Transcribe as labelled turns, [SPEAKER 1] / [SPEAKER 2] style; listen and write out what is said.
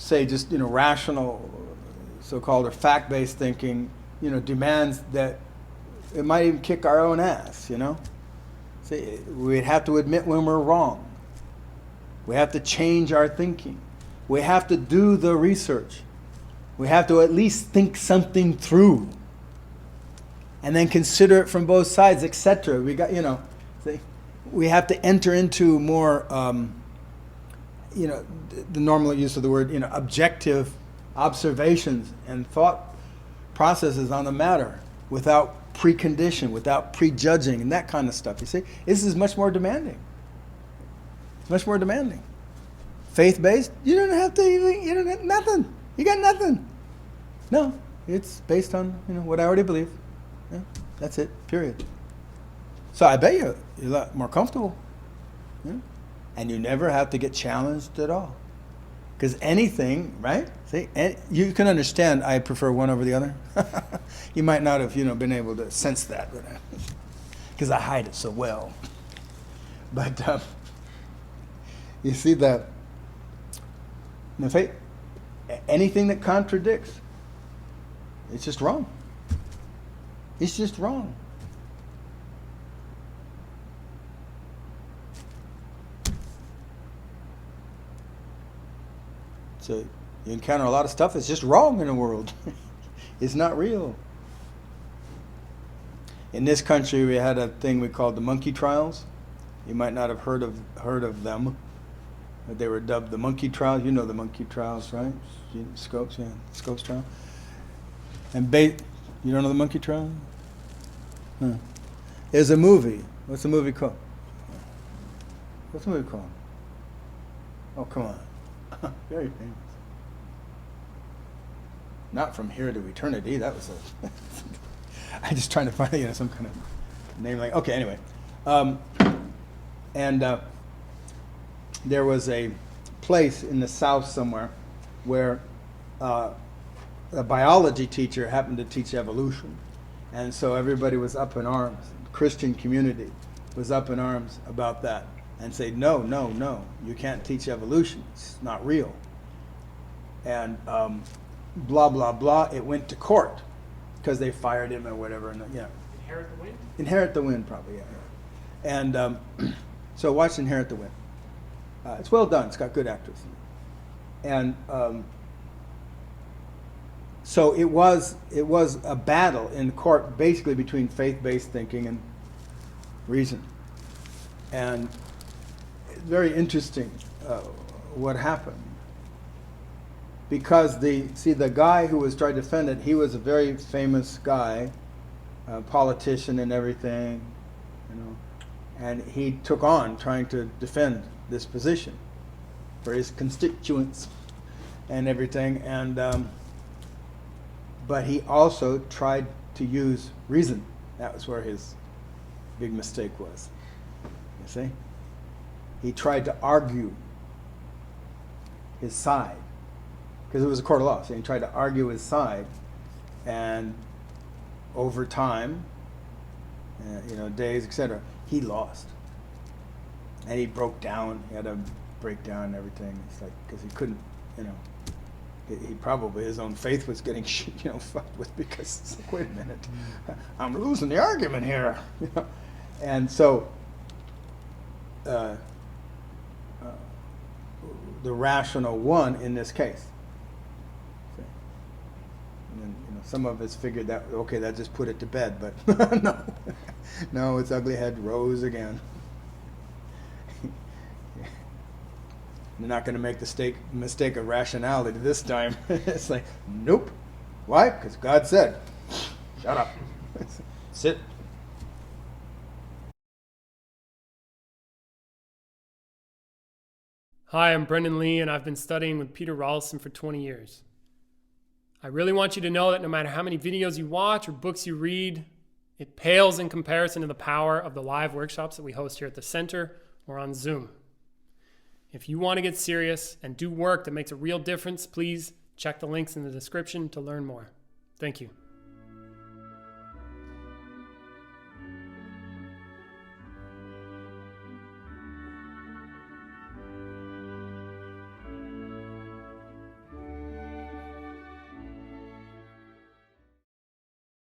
[SPEAKER 1] say just, rational, so-called, or fact-based thinking, demands that it might even kick our own ass, See, we'd have to admit when we're wrong. We have to change our thinking. We have to do the research. We have to at least think something through. And then consider it from both sides, etc. We got, we have to enter into more, the normal use of the word, objective observations and thought processes on the matter without precondition, without prejudging, and that kind of stuff. You see, this is much more demanding. It's much more demanding. Faith-based, you don't have to even, you don't have nothing. You got nothing. No, it's based on, what I already believe. Yeah, that's it, period. So I bet you're a lot more comfortable. Yeah? And you never have to get challenged at all. Because anything, right? See, you can understand I prefer one over the other. You might not have, been able to sense that, because I hide it so well. But you see that in faith, anything that contradicts, it's just wrong. It's just wrong. So you encounter a lot of stuff that's just wrong in the world. It's not real. In this country, we had a thing we called the monkey trials. You might not have heard of them, but they were dubbed the monkey trials. You know the monkey trials, right? Scopes, yeah, Scopes trial. And you don't know the monkey trial? Huh. There's a movie. What's the movie called? What's the movie called? Oh, come on. Very famous. Not From Here to Eternity. That was a. I'm just trying to find some kind of name like. Okay, anyway, and there was a place in the South somewhere where a biology teacher happened to teach evolution, and so everybody was up in arms. The Christian community was up in arms about that. And say, no, you can't teach evolution. It's not real. And blah, blah, blah. It went to court because they fired him or whatever. And,
[SPEAKER 2] Inherit the Wind?
[SPEAKER 1] Inherit the Wind, probably, yeah. And so watch Inherit the Wind. It's well done. It's got good actors. And so it was a battle in court basically between faith-based thinking and reason. And very interesting what happened, because the guy who was trying to defend it, he was a very famous guy, politician and everything, and he took on trying to defend this position for his constituents and everything, and but he also tried to use reason. That was where his big mistake was. You see? He tried to argue his side, because it was a court of law. So he tried to argue his side, and over time, days, etc., he lost, and he broke down. He had a breakdown and everything. It's like because he couldn't, he probably his own faith was getting fucked with, because it's like, wait a minute, I'm losing the argument here, and so. The rational one in this case. And then, some of us figured that, okay, that just put it to bed, but no, its ugly head rose again. They're not going to make the mistake of rationality this time. It's like, nope. Why? Because God said, shut up. Sit.
[SPEAKER 2] Hi, I'm Brendan Lee, and I've been studying with Peter Ralston for 20 years. I really want you to know that no matter how many videos you watch or books you read, it pales in comparison to the power of the live workshops that we host here at the center or on Zoom. If you want to get serious and do work that makes a real difference, please check the links in the description to learn more. Thank you.